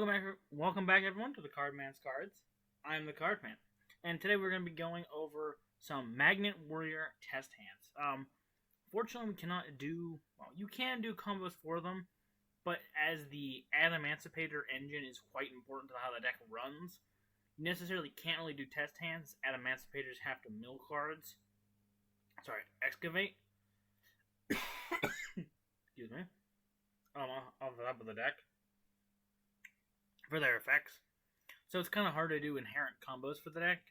Welcome back, everyone, to the Cardman's Cards. I'm the Cardman, and today we're going to be going over some Magnet Warrior test hands. Fortunately, we cannot do you can do combos for them, but as the Adamancipator engine is quite important to how the deck runs, you necessarily can't really do test hands. Adamancipators have to mill cards. Sorry, excavate. Excuse me. Off the top of the deck for their effects. So it's kind of hard to do inherent combos for the deck.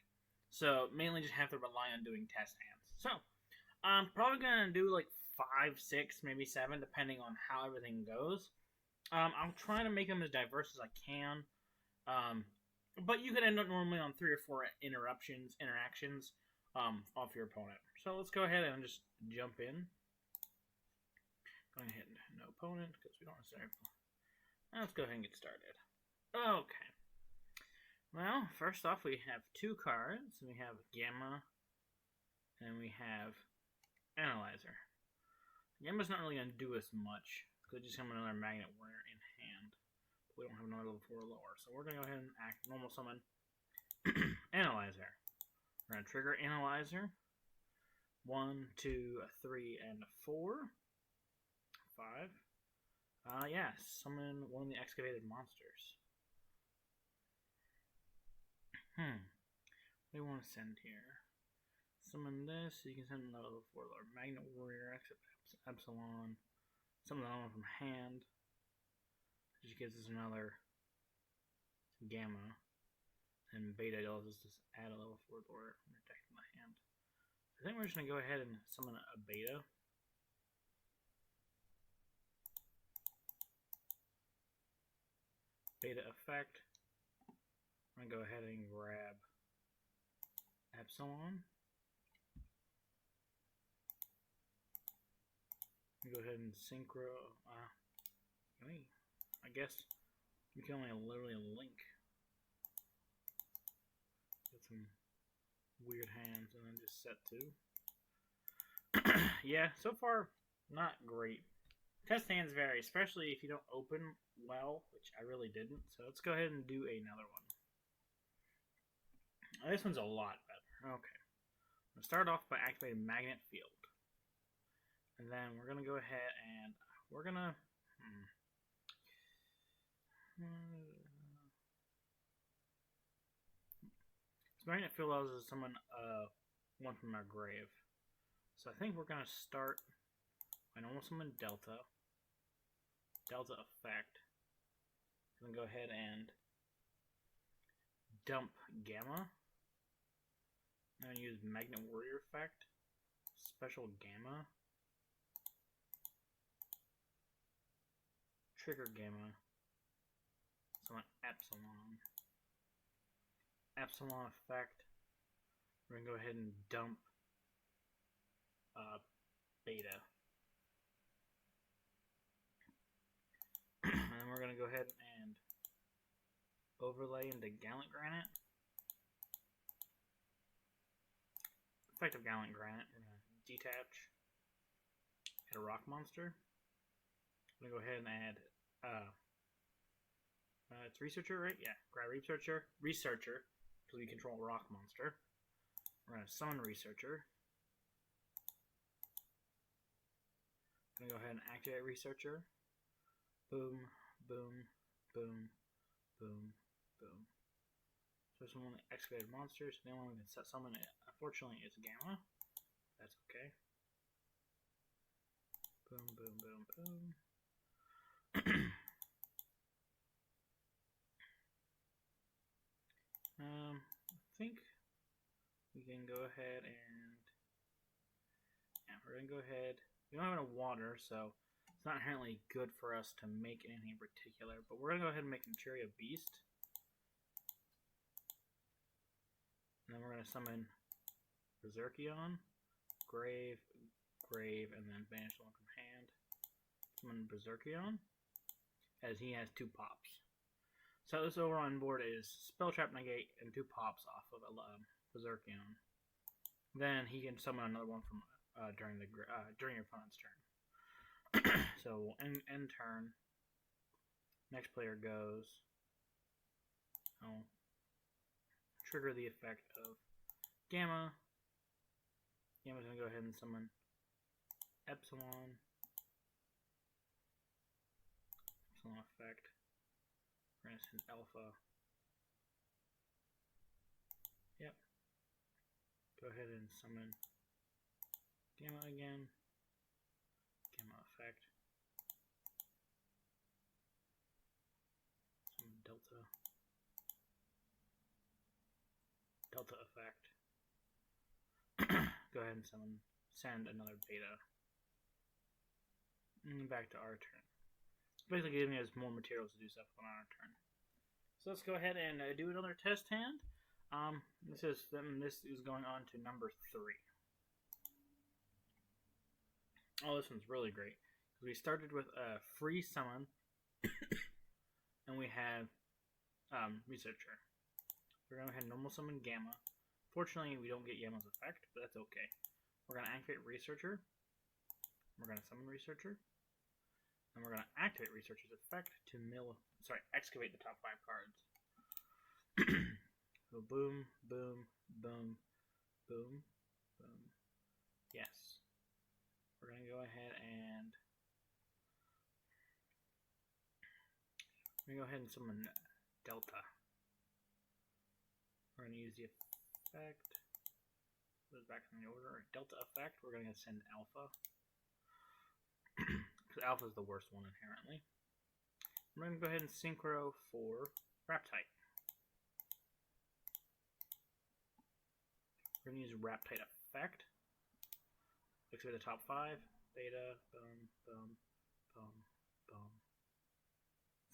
So mainly just have to rely on doing test hands. So I'm probably going to do like 5, 6, maybe 7, depending on how everything goes. I'm trying to make them as diverse as I can. But you could end up normally on 3 or 4 interactions off your opponent. So let's go ahead and just jump in. Going ahead and no opponent because we don't necessarily. Let's go ahead and get started. Okay. Well, first off, we have 2 cards. We have Gamma, and we have Analyzer. Gamma's not really going to do us much. Could just have another Magnet Warrior in hand. We don't have another level 4 lower. So we're going to go ahead and act normal summon Analyzer. We're going to trigger Analyzer. 1, 2, 3, and 4. 5. Summon one of the excavated monsters. What do we want to send here? Summon this, so you can send level 4 Lord Magnet Warrior, Epsilon. Summon that one from hand. Which gives us another Gamma. And Beta allows us to add a level 4 Lord from your deck to my hand. I think we're just going to go ahead and summon a Beta. Beta effect. I'm going to go ahead and grab Epsilon. Go ahead and synchro. I guess you can only literally link. Get some weird hands and then just set 2. Yeah, so far, not great. Test hands vary, especially if you don't open well, which I really didn't. So let's go ahead and do another one. This one's a lot better. Okay. I'm going to start off by activating Magnet Field. And then we're going to go ahead and we're going to... This Magnet Field allows us to summon one from our grave. So I think we're going to start by normal summon Delta. Delta effect. I'm going to go ahead and dump Gamma. I'm going to use Magnet Warrior effect. Special Gamma. Trigger Gamma. Summon Epsilon. Epsilon effect. We're going to go ahead and dump Beta. And we're going to go ahead and overlay into Gallant Granite. Effective Gallant Granite. We're going to detach. Add a rock monster. I'm going to go ahead and add it's Researcher, right? Yeah. Grab Researcher. Researcher, because we control rock monster. We're going to summon Researcher. I'm going to go ahead and activate Researcher. Boom, boom, boom, boom, boom. So summon the excavated monsters. The only one we can set summon it, unfortunately, is Gamma. That's okay. Boom, boom, boom, boom. I think we can go ahead and we're gonna go ahead. We don't have enough water, so it's not inherently good for us to make anything in particular. But we're gonna go ahead and make Materia Beast, and then we're gonna summon Berserkion, Grave, and then banish one from hand. Summon Berserkion, as he has 2 pops. So this overall on board is Spell Trap Negate and 2 pops off of Berserkion. Then he can summon another one from during your opponent's turn. So we'll end turn. Next player goes. trigger the effect of Gamma. Gamma's going to go ahead and summon Epsilon. Epsilon effect. We're going to send Alpha. Yep. Go ahead and summon Gamma again. Gamma effect. Summon Delta. Delta effect. Go ahead and send another Beta. And back to our turn. Basically giving us more materials to do stuff on our turn. So let's go ahead and do another test hand. This is going on to number 3. Oh, this one's really great. We started with a free summon, and we have Researcher. We're going to go ahead and normal summon Gamma. Fortunately, we don't get Gamma's effect, but that's okay. We're going to activate Researcher. We're going to summon Researcher. And we're going to activate Researcher's effect to excavate the top 5 cards. So boom, boom, boom, boom, boom. Yes. We're going to go ahead and summon Delta. We're going to use the effect. Put it back in the order. Delta effect. We're going to send Alpha. Because Alpha is the worst one inherently. I'm going to go ahead and synchro for Raptite. We're going to use Raptite effect. Activate the top 5. Beta. Boom. Boom. Boom. Boom.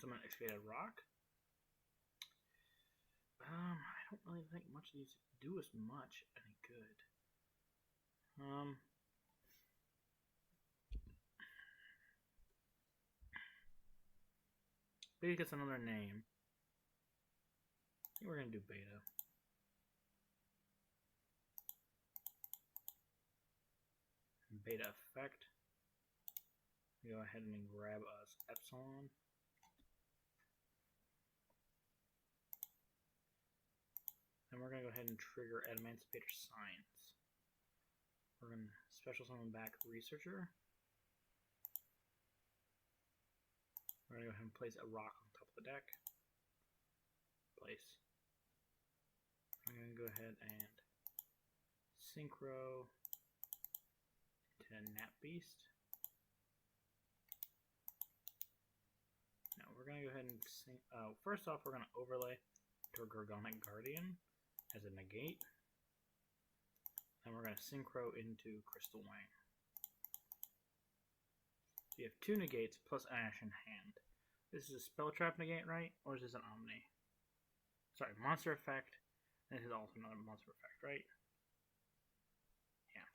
Summon Excavated Rock. I don't really think much of these do us much any good. Maybe gets another name. I think we're gonna do Beta. Beta effect. Go ahead and grab us Epsilon. And we're going to go ahead and trigger Adamancipator Science. We're going to special summon back Researcher. We're going to go ahead and place a rock on top of the deck. Place. I'm going to go ahead and synchro to Nap Beast. Now we're going to go ahead and first off, we're going to overlay to a Gorgonic Guardian as a negate. And we're going to synchro into Crystal Wing. So you have 2 negates plus Ash in hand. This is a Spell Trap negate, right? Or is this an Omni? Sorry, Monster Effect. And this is also another Monster Effect, right? Yeah.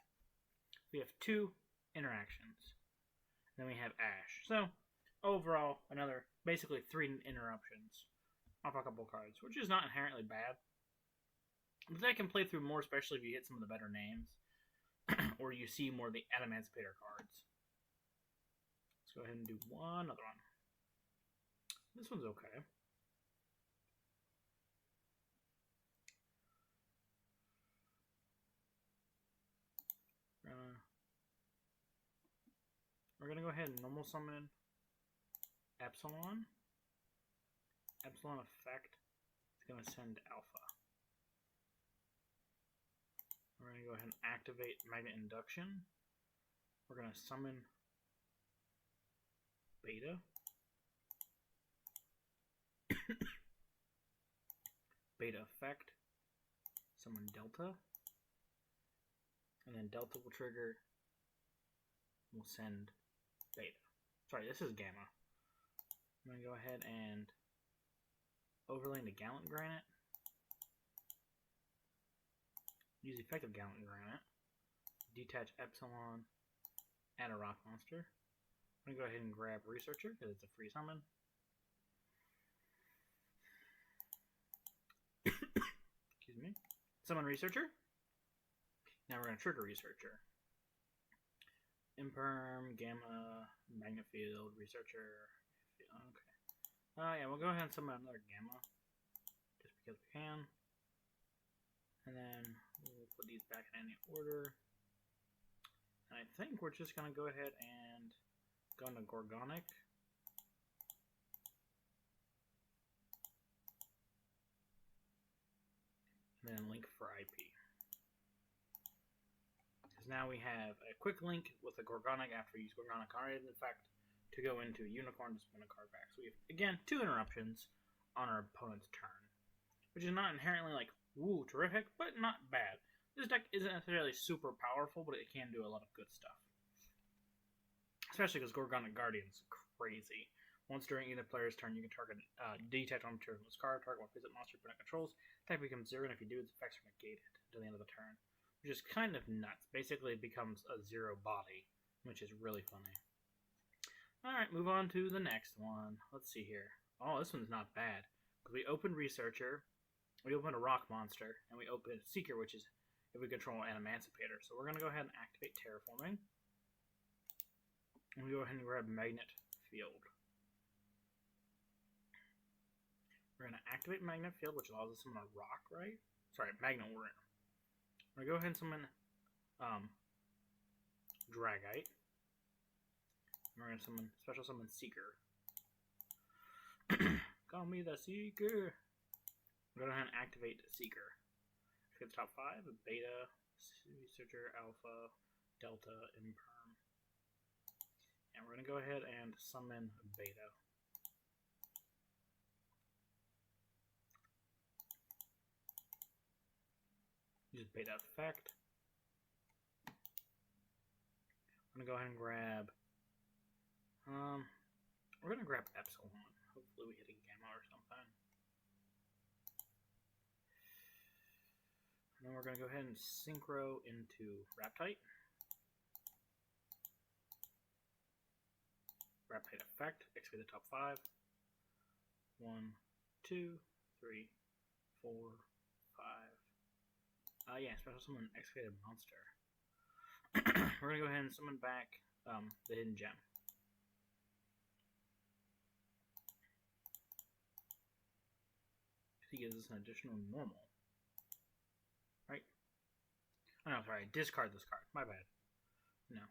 We have 2 interactions. Then we have Ash. So, overall, basically 3 interruptions off a couple cards, which is not inherently bad. But that can play through more, especially if you hit some of the better names. Or you see more of the Adamancipator cards. Let's go ahead and do one other one. This one's okay. We're going to go ahead and normal summon Epsilon. Epsilon effect is going to send Alpha. We're going to go ahead and activate Magnet Induction. We're going to summon Beta. Beta effect. Summon Delta. And then Delta will trigger. We'll send Beta. Sorry, this is Gamma. I'm going to go ahead and overlay into Gallant Granite. Use the effect of Gallant Granite. Detach Epsilon. Add a rock monster. I'm going to go ahead and grab Researcher because it's a free summon. Excuse me. Summon Researcher. Now we're going to trigger Researcher. Imperm, Gamma, Magnet Field, Researcher. Okay. Yeah, we'll go ahead and summon another Gamma. Just because we can. And then we'll put these back in any order. And I think we're just going to go ahead and go into Gorgonic. And then link for IP. Because now we have a quick link with a Gorgonic after we use Gorgonic Already effect to go into Unicorn to spin a card back. So we have, again, 2 interruptions on our opponent's turn. Which is not inherently like, woo, terrific, but not bad. This deck isn't necessarily super powerful, but it can do a lot of good stuff. Especially because Gorgonic Guardian's crazy. Once during either player's turn, you can target detect on material this card, target one visit monster opponent controls, attack becomes 0, and if you do, its effects are negated until the end of the turn. Which is kind of nuts. Basically, it becomes a 0 body, which is really funny. Alright, move on to the next one. Let's see here. Oh, this one's not bad. Because we opened Researcher, we open a rock monster, and we open Seeker, which is if we control Adamancipator. So we're going to go ahead and activate Terraforming. And we go ahead and grab Magnet Field. We're going to activate Magnet Field, which allows us to summon a rock, right? Sorry, Magnet Warrior. We're going to go ahead and summon Dragite. And we're going to special summon Seeker. Call me the Seeker. We're going to go ahead and activate Seeker. Get the top 5, Beta, Researcher, Alpha, Delta, Imperm. And we're going to go ahead and summon Beta. Use Beta effect. I'm going to go ahead and grab... we're going to grab Epsilon. Hopefully we hit a Gamma or something. And then we're going to go ahead and synchro into Raptite. Raptite effect, activate the top 5. 1, 2, 3, 4, 5. Yeah, special summon excavated monster. We're going to go ahead and summon back the hidden gem. He gives us an additional normal. Right? Oh no, sorry, discard this card. My bad. No.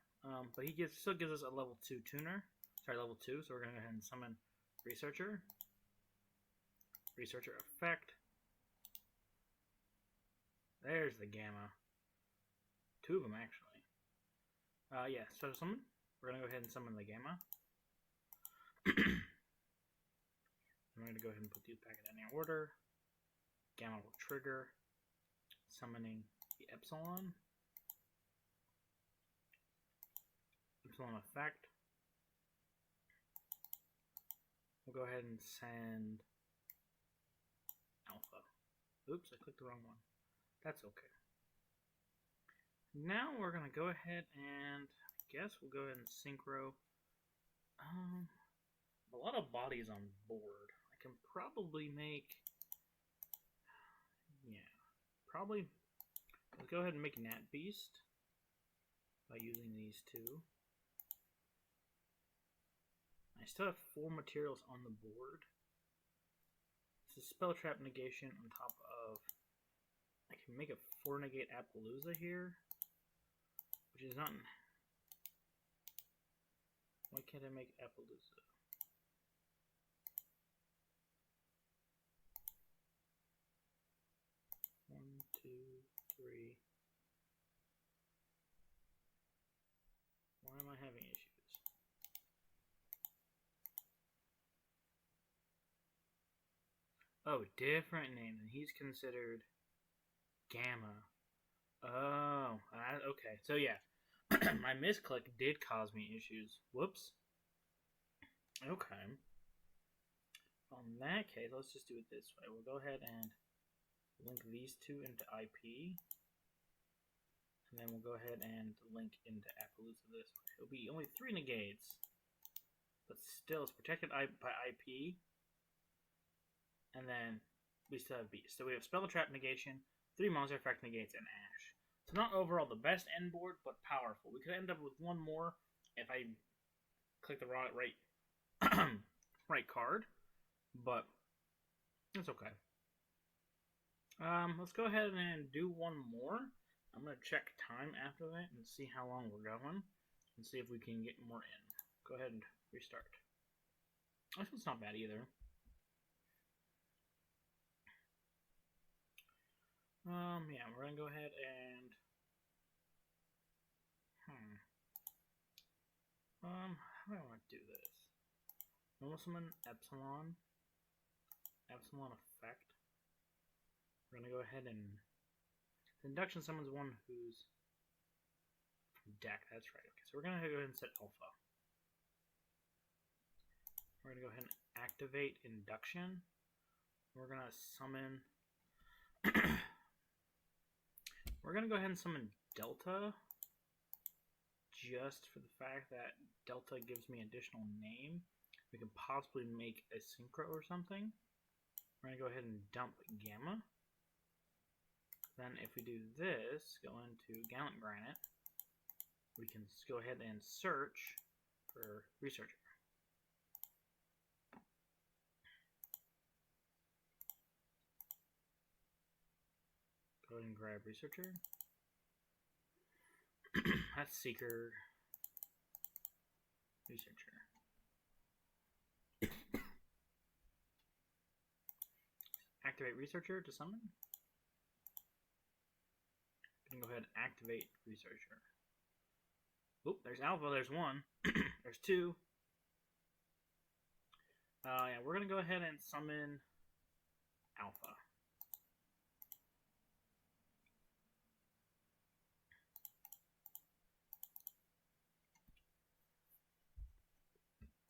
But he still gives us a level 2 tuner. Sorry, level 2, so we're going to go ahead and summon Researcher. Researcher effect. There's the Gamma. 2 of them, actually. Yeah, special summon. We're going to go ahead and summon the Gamma. I'm going to go ahead and put these back in any order. Gamma will trigger. Summoning the Epsilon. Epsilon effect. We'll go ahead and send Alpha. Oops, I clicked the wrong one. That's okay. Now we're going to go ahead and I guess we'll go ahead and synchro. A lot of bodies on board. I can probably make... Yeah. Probably... Let's go ahead and make Nat Beast by using these 2. I still have 4 materials on the board. This is Spell Trap Negation on top of... I can make a 4 negate Appaloosa here, which is not... Why can't I make Appaloosa? One, two, three. Why am I having issues? Oh, different name, and he's considered Gamma. Oh, okay. So yeah, my misclick did cause me issues. Whoops. Okay. In that case, let's just do it this way. We'll go ahead and link these 2 into IP. And then we'll go ahead and link into Appaloosa this way. It'll be only 3 negates. But still, it's protected by IP. And then we still have Beast. So we have Spell Trap Negation, 3 Monster Effect Negates, and Ash. So not overall the best end board, but powerful. We could end up with 1 more if I click the right right card. But it's okay. Let's go ahead and do one more. I'm gonna check time after that and see how long we're going, and see if we can get more in. Go ahead and restart. This one's not bad either. Yeah, we're gonna go ahead and how do I want to do this? Normal summon Epsilon effect. We're gonna go ahead and induction summons one who's from deck. That's right. Okay, so we're gonna go ahead and set alpha. We're gonna go ahead and activate induction. We're gonna summon. We're gonna go ahead and summon Delta, just for the fact that Delta gives me additional name. We can possibly make a synchro or something. We're gonna go ahead and dump Gamma. Then if we do this, go into Gallant Granite, we can go ahead and search for Researcher. Go ahead and grab Researcher. That's Seeker. Researcher. Activate Researcher to summon. We can go ahead and activate Researcher. Oop, there's Alpha, there's one. There's two. Yeah, we're gonna go ahead and summon Alpha.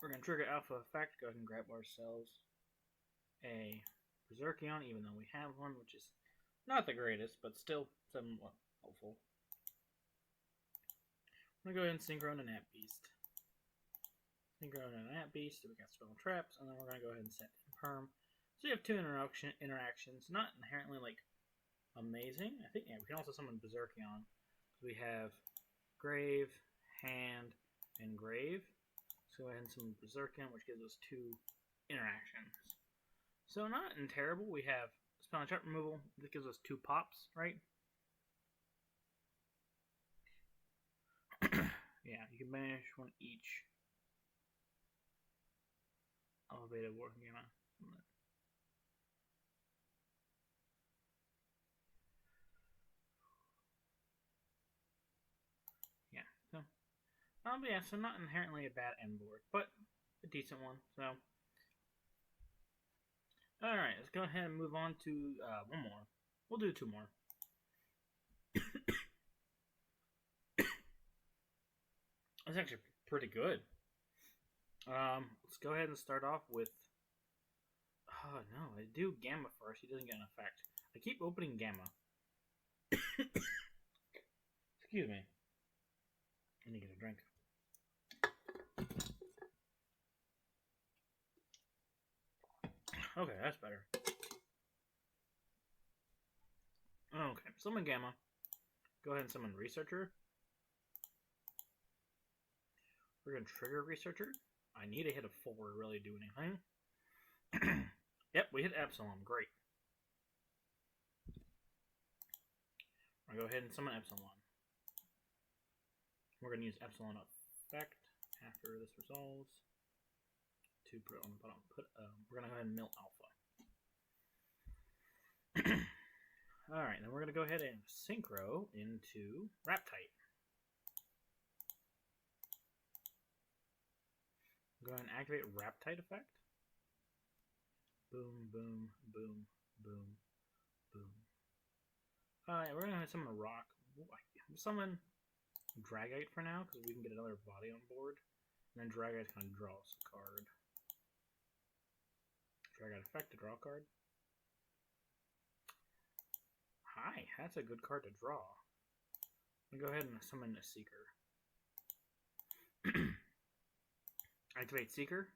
We're gonna trigger Alpha effect, go ahead and grab ourselves a Berserkion, even though we have one, which is not the greatest, but still somewhat helpful. I'm gonna go ahead and synchro to Nat Beast. Synchro to Nat Beast, we got spell traps, and then we're gonna go ahead and set Imperm. So you have two interactions, not inherently like amazing. I think, yeah, we can also summon Berserkion. So we have Grave, Hand, and Grave. So go ahead and summon Berserkion, which gives us two interactions. So not terrible. We have spell and trap removal. That gives us two pops, right? Yeah, you can banish one each. Elevated War Gamma. Yeah, so yeah, so not inherently a bad end board, but a decent one. So alright, let's go ahead and move on to one more. We'll do two more. That's actually pretty good. Let's go ahead and start off with. Oh no, I do Gamma first. He doesn't get an effect. I keep opening Gamma. Excuse me. I need to get a drink. Okay, that's better. Okay, summon Gamma. Go ahead and summon Researcher. We're going to trigger Researcher. I need to hit a 4 to really do anything. Yep, we hit Epsilon. Great. I'm going to go ahead and summon Epsilon. We're going to use Epsilon effect after this resolves to put it on the bottom. We're going to go ahead and mill Alpha. Alright, then we're going to go ahead and synchro into Raptite. Go ahead and activate Raptite effect. Boom, boom, boom, boom, boom. Alright, we're going to summon a rock. Summon Dragite for now, because we can get another body on board. And then Dragite kind of draws a card. Dragite effect to draw a card. Hi, that's a good card to draw. I'm going to go ahead and summon a Seeker. Activate Seeker.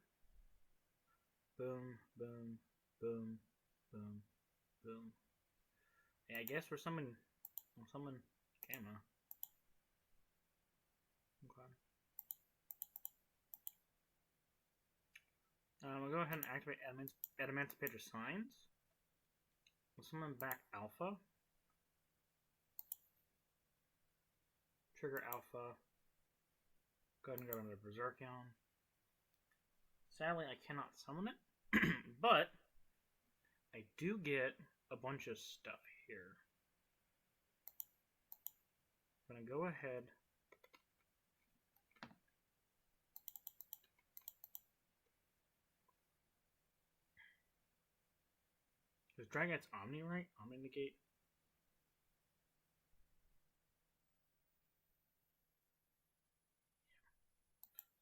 Boom, boom, boom, boom, boom. Yeah, I guess we'll summon Gamma. Okay. We'll go ahead and activate Adamancipator Signs. We'll summon back Alpha. Trigger Alpha. Go ahead and go into Berserkion. Sadly, I cannot summon it, but I do get a bunch of stuff here. I'm going to go ahead. Is Dragon's Omni right? Omni negate?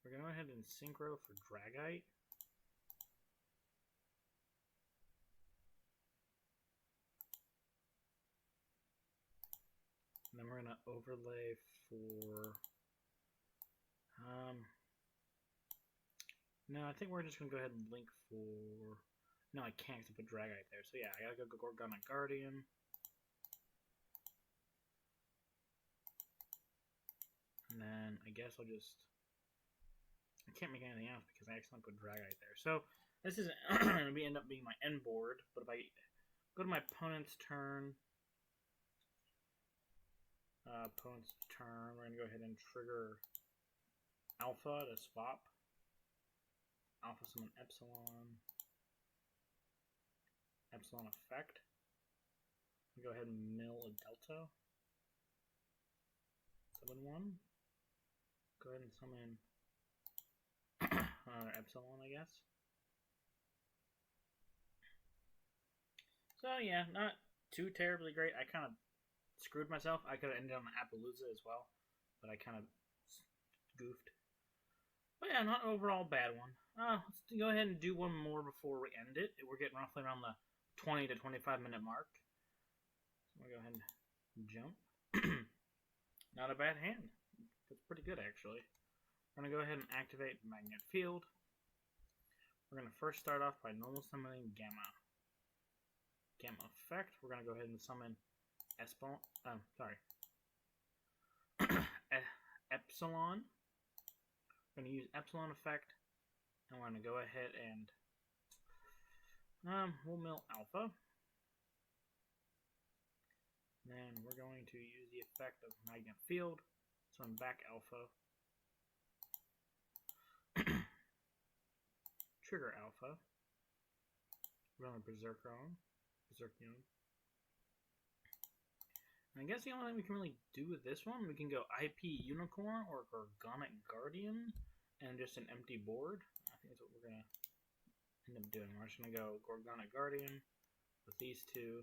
We're going to go ahead and synchro for Dragite. And then we're going to overlay for... no, I think we're just going to go ahead and link for... No, I can't because I put Dragite there. So yeah, I gotta go Gorgonic Guardian. And then I guess I'll just... I can't make anything else because I accidentally put Dragite there. So this is going to end up being my end board. But if I go to my opponent's turn... we're going to go ahead and trigger Alpha to swap. Alpha summon Epsilon. Epsilon effect. Go ahead and mill a Delta. Summon one. Go ahead and summon another Epsilon, I guess. So yeah, not too terribly great. I kind of screwed myself. I could have ended on the Appaloosa as well, but I kind of goofed. But yeah, not overall bad one. Let's go ahead and do one more before we end it. We're getting roughly around the 20 to 25 minute mark. So we'll go ahead and jump. Not a bad hand. That's pretty good, actually. We're going to go ahead and activate Magnet Field. We're going to first start off by normal summoning Gamma. Gamma effect. We're going to go ahead and summon Epsilon. Epsilon. We're going to use Epsilon effect. And we're going to go ahead and we'll mill Alpha. Then we're going to use the effect of Magnet Field. So I'm back Alpha. Trigger Alpha. We're on Berserkion. And I guess the only thing we can really do with this one, we can go IP Unicorn or Gorgonic Guardian and just an empty board. I think that's what we're going to end up doing. We're just going to go Gorgonic Guardian with these two.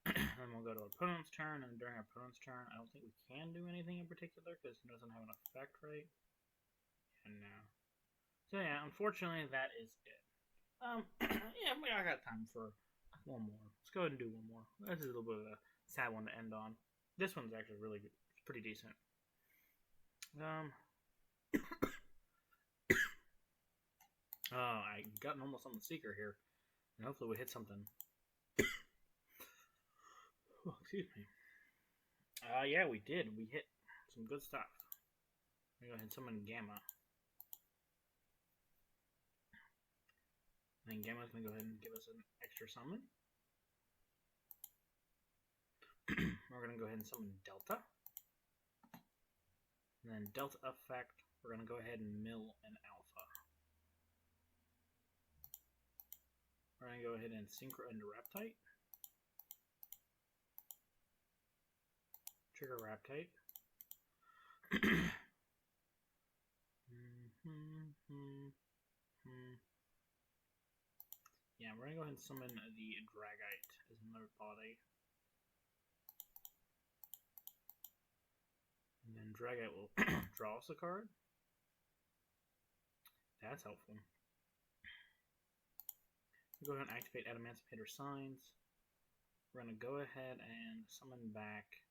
And we'll go to our opponent's turn, and during our opponent's turn, I don't think we can do anything in particular because it doesn't have an effect, right? And now. So yeah, unfortunately that is it. Yeah, I got time for one more. Let's go ahead and do one more. This is a little bit of a sad one to end on. This one's actually really good. It's pretty decent. I got an almost on the Seeker here. And hopefully we hit something. Oh, excuse me. Yeah, we did. We hit some good stuff. I'm going to go ahead and summon Gamma. And then Gamma's going to go ahead and give us an extra summon. We're going to go ahead and summon Delta. And then Delta effect, we're going to go ahead and mill an Alpha. We're going to go ahead and synchro into Raptite. Trigger Raptite. Yeah, we're going to go ahead and summon the Dragite as another body. And then Dragite will draw us a card. That's helpful. Go ahead and activate Adamancipator Signs. We're going to go ahead and summon back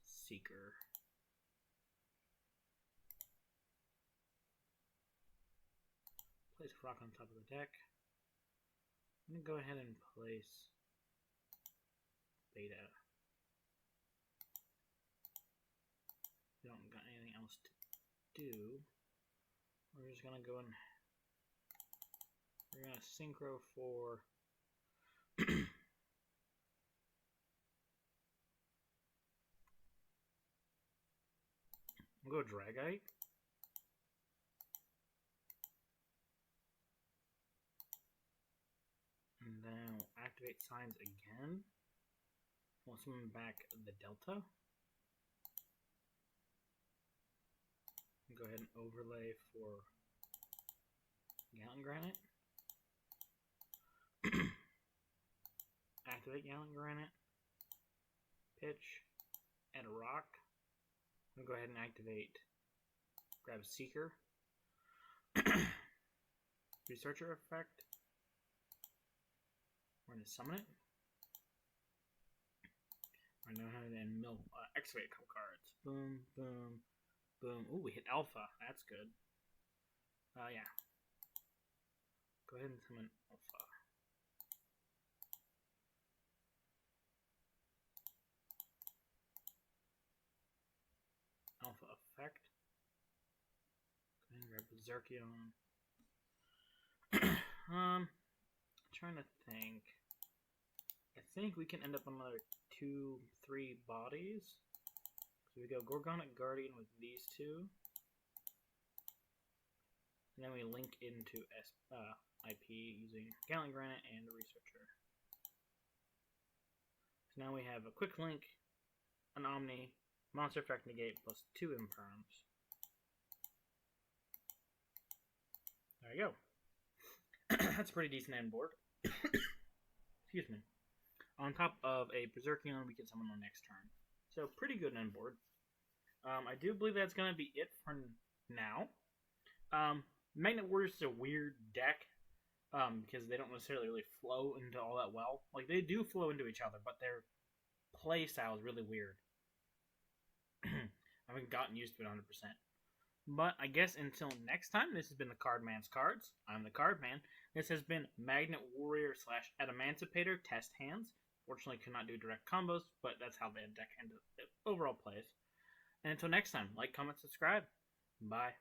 Seeker. Place Rock on top of the deck. I'm going to go ahead and place Beta. We don't got anything else to do. We're just going to go and We're gonna synchro for we'll go Dragite. And then we'll activate signs again. We'll summon back the Delta. Go ahead and overlay for Gallon Granite. Activate Gallon Granite. Pitch. Add a rock. I'm going to go ahead and activate. Grab a Seeker. Researcher effect. We're going to summon it. I know how to then excavate a couple cards. Boom, boom, boom. Ooh, we hit Alpha. That's good. Yeah. Go ahead and summon Alpha. Alpha effect. Go ahead and grab Berserkion. Trying to think. I think we can end up on another 2-3 bodies. So we go Gorgonic Guardian with these two. And then we link into IP using Gallon Granite and a Researcher. So now we have a Quick Link, an Omni, Monster Effect Negate, plus 2 Imperms. There you go. That's a pretty decent end board. Excuse me. On top of a Berserkion, we can summon on next turn. So, pretty good end board. I do believe that's going to be it for now. Magnet Warriors is a weird deck. Because they don't necessarily really flow into all that well. Like, they do flow into each other, but their play style is really weird. I haven't gotten used to it 100%. But I guess until next time, this has been the Cardman's Cards. I'm the Cardman. This has been Magnet Warrior / Adamancipator Test Hands. Fortunately, could not do direct combos, but that's how the deck overall plays. And until next time, like, comment, subscribe. Bye.